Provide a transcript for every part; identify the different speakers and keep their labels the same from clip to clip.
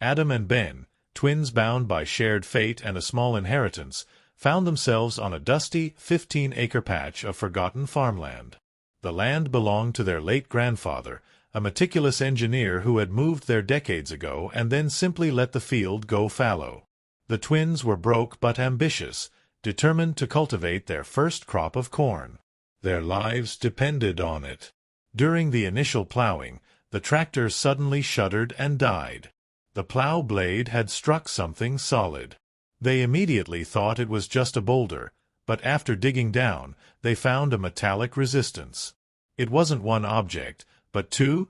Speaker 1: Adam and Ben, twins bound by shared fate and a small inheritance, found themselves on a dusty 15-acre patch of forgotten farmland. The land belonged to their late grandfather, a meticulous engineer who had moved there decades ago and then simply let the field go fallow. The twins were broke but ambitious, determined to cultivate their first crop of corn. Their lives depended on it. During the initial plowing, the tractor suddenly shuddered and died. The plow blade had struck something solid. They immediately thought it was just a boulder, but after digging down, they found a metallic resistance. It wasn't one object, but two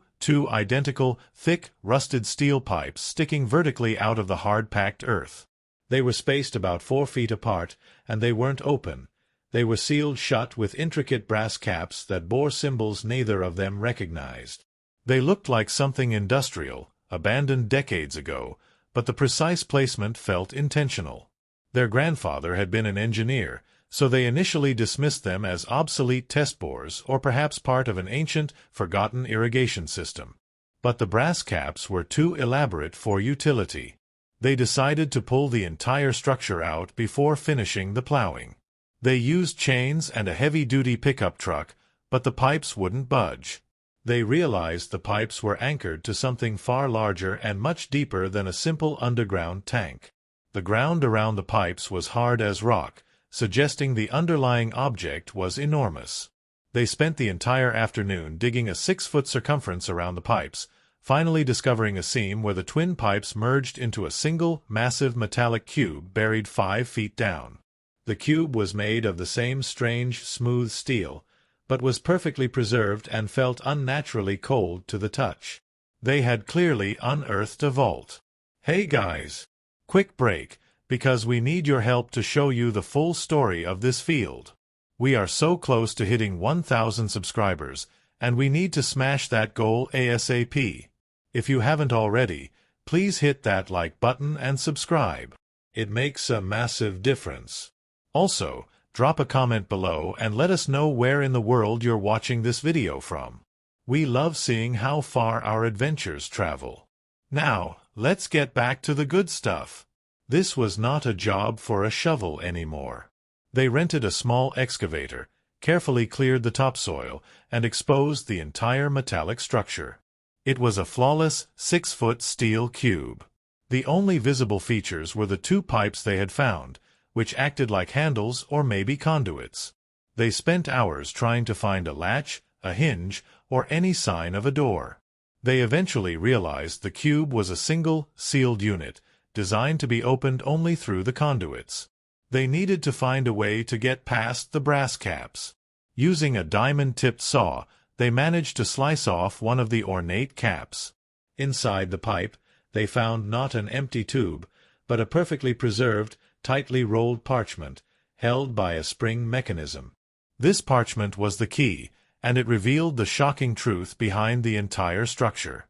Speaker 1: identical, thick, rusted steel pipes sticking vertically out of the hard-packed earth. They were spaced about 4 feet apart, and they weren't open. They were sealed shut with intricate brass caps that bore symbols neither of them recognized. They looked like something industrial, abandoned decades ago, but the precise placement felt intentional. Their grandfather had been an engineer, so they initially dismissed them as obsolete test bores or perhaps part of an ancient, forgotten irrigation system. But the brass caps were too elaborate for utility. They decided to pull the entire structure out before finishing the plowing. They used chains and a heavy-duty pickup truck, but the pipes wouldn't budge. They realized the pipes were anchored to something far larger and much deeper than a simple underground tank. The ground around the pipes was hard as rock, suggesting the underlying object was enormous. They spent the entire afternoon digging a 6-foot circumference around the pipes, finally discovering a seam where the twin pipes merged into a single, massive metallic cube buried 5 feet down. The cube was made of the same strange, smooth steel, but was perfectly preserved and felt unnaturally cold to the touch. They had clearly unearthed a vault. Hey guys! Quick break, because we need your help to show you the full story of this field. We are so close to hitting 1,000 subscribers, and we need to smash that goal ASAP. If you haven't already, please hit that like button and subscribe. It makes a massive difference. Also, drop a comment below and let us know where in the world you're watching this video from. We love seeing how far our adventures travel. Now, let's get back to the good stuff. This was not a job for a shovel anymore. They rented a small excavator, carefully cleared the topsoil, and exposed the entire metallic structure. It was a flawless 6-foot steel cube. The only visible features were the 2 pipes they had found, which acted like handles or maybe conduits. They spent hours trying to find a latch, a hinge, or any sign of a door. They eventually realized the cube was a single, sealed unit, designed to be opened only through the conduits. They needed to find a way to get past the brass caps. Using a diamond-tipped saw, they managed to slice off one of the ornate caps. Inside the pipe, they found not an empty tube, but a perfectly preserved, tightly rolled parchment, held by a spring mechanism. This parchment was the key, and it revealed the shocking truth behind the entire structure.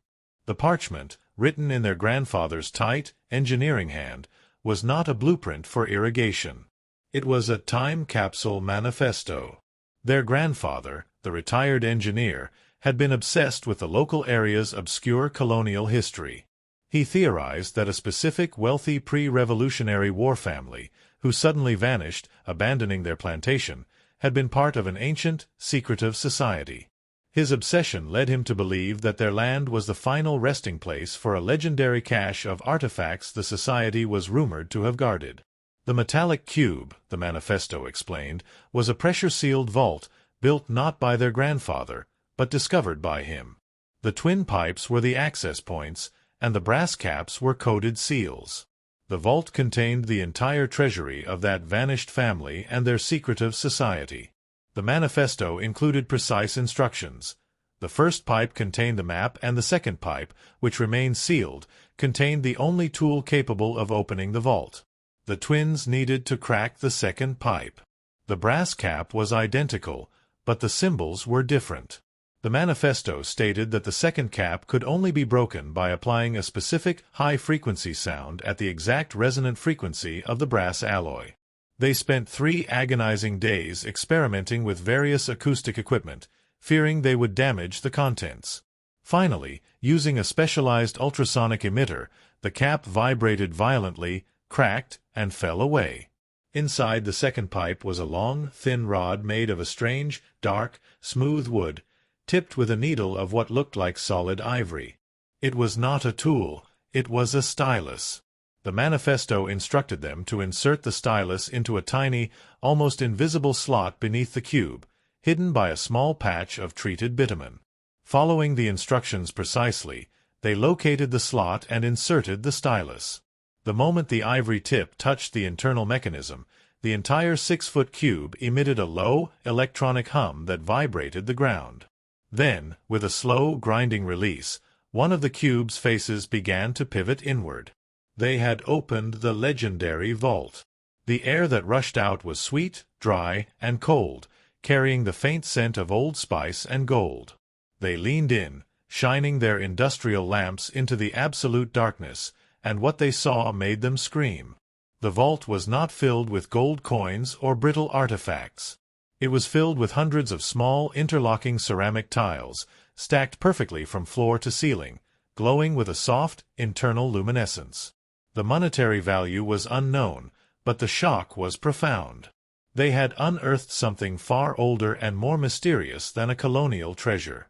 Speaker 1: The parchment, written in their grandfather's tight, engineering hand, was not a blueprint for irrigation. It was a time capsule manifesto. Their grandfather, the retired engineer, had been obsessed with the local area's obscure colonial history. He theorized that a specific wealthy pre-Revolutionary War family, who suddenly vanished, abandoning their plantation, had been part of an ancient, secretive society. His obsession led him to believe that their land was the final resting place for a legendary cache of artifacts the society was rumored to have guarded. The metallic cube, the manifesto explained, was a pressure-sealed vault built not by their grandfather, but discovered by him. The twin pipes were the access points, and the brass caps were coded seals. The vault contained the entire treasury of that vanished family and their secretive society. The manifesto included precise instructions. The first pipe contained the map, and the second pipe, which remained sealed, contained the only tool capable of opening the vault. The twins needed to crack the second pipe. The brass cap was identical, but the symbols were different. The manifesto stated that the second cap could only be broken by applying a specific high-frequency sound at the exact resonant frequency of the brass alloy. They spent 3 agonizing days experimenting with various acoustic equipment, fearing they would damage the contents. Finally, Using a specialized ultrasonic emitter, the cap vibrated violently, cracked, and fell away. Inside the second pipe was a long, thin rod made of a strange, dark, smooth wood, tipped with a needle of what looked like solid ivory. It was not a tool, it was a stylus. The manifesto instructed them to insert the stylus into a tiny, almost invisible slot beneath the cube, hidden by a small patch of treated bitumen. Following the instructions precisely, they located the slot and inserted the stylus. The moment the ivory tip touched the internal mechanism, the entire 6-foot cube emitted a low, electronic hum that vibrated the ground. Then, with a slow, grinding release, one of the cube's faces began to pivot inward. They had opened the legendary vault. The air that rushed out was sweet, dry, and cold, carrying the faint scent of old spice and gold. They leaned in, shining their industrial lamps into the absolute darkness, and what they saw made them scream. The vault was not filled with gold coins or brittle artifacts. It was filled with hundreds of small, interlocking ceramic tiles, stacked perfectly from floor to ceiling, glowing with a soft, internal luminescence. The monetary value was unknown, but the shock was profound. They had unearthed something far older and more mysterious than a colonial treasure.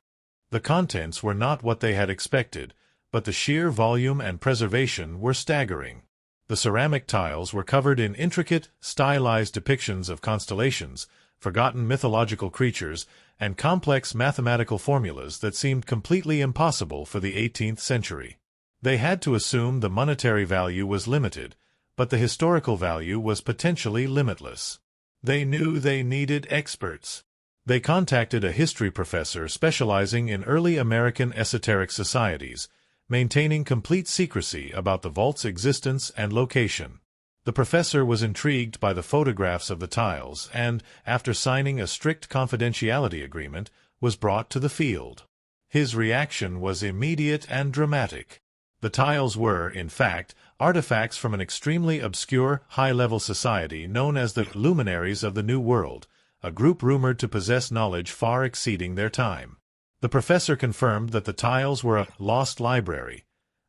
Speaker 1: The contents were not what they had expected, but the sheer volume and preservation were staggering. The ceramic tiles were covered in intricate, stylized depictions of constellations, forgotten mythological creatures, and complex mathematical formulas that seemed completely impossible for the 18th century. They had to assume the monetary value was limited, but the historical value was potentially limitless. They knew they needed experts. They contacted a history professor specializing in early American esoteric societies, maintaining complete secrecy about the vault's existence and location. The professor was intrigued by the photographs of the tiles and, after signing a strict confidentiality agreement, was brought to the field. His reaction was immediate and dramatic. The tiles were, in fact, artifacts from an extremely obscure, high-level society known as the Luminaries of the New World, a group rumored to possess knowledge far exceeding their time. The professor confirmed that the tiles were a lost library,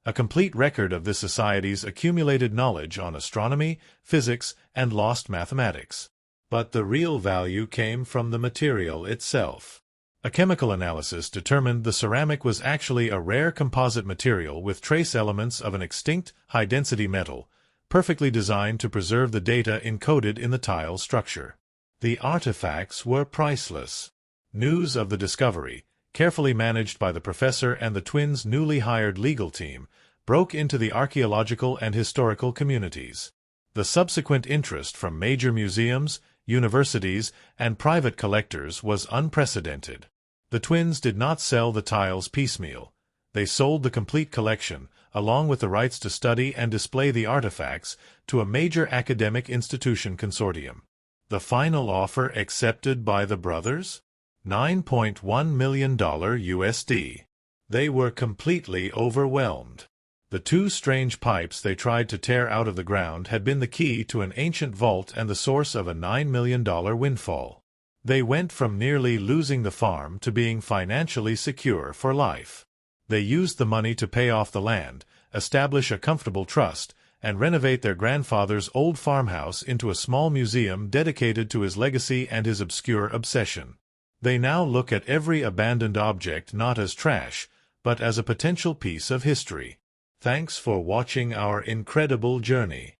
Speaker 1: a complete record of this society's accumulated knowledge on astronomy, physics, and lost mathematics. But the real value came from the material itself. A chemical analysis determined the ceramic was actually a rare composite material with trace elements of an extinct, high-density metal, perfectly designed to preserve the data encoded in the tile structure. The artifacts were priceless. News of the discovery, carefully managed by the professor and the twins' newly hired legal team, broke into the archaeological and historical communities. The subsequent interest from major museums, universities, and private collectors was unprecedented. The twins did not sell the tiles piecemeal. They sold the complete collection, along with the rights to study and display the artifacts, to a major academic institution consortium. The final offer accepted by the brothers? $9.1 million USD. They were completely overwhelmed. The two strange pipes they tried to tear out of the ground had been the key to an ancient vault and the source of a $9 million windfall. They went from nearly losing the farm to being financially secure for life. They used the money to pay off the land, establish a comfortable trust, and renovate their grandfather's old farmhouse into a small museum dedicated to his legacy and his obscure obsession. They now look at every abandoned object not as trash, but as a potential piece of history. Thanks for watching our incredible journey.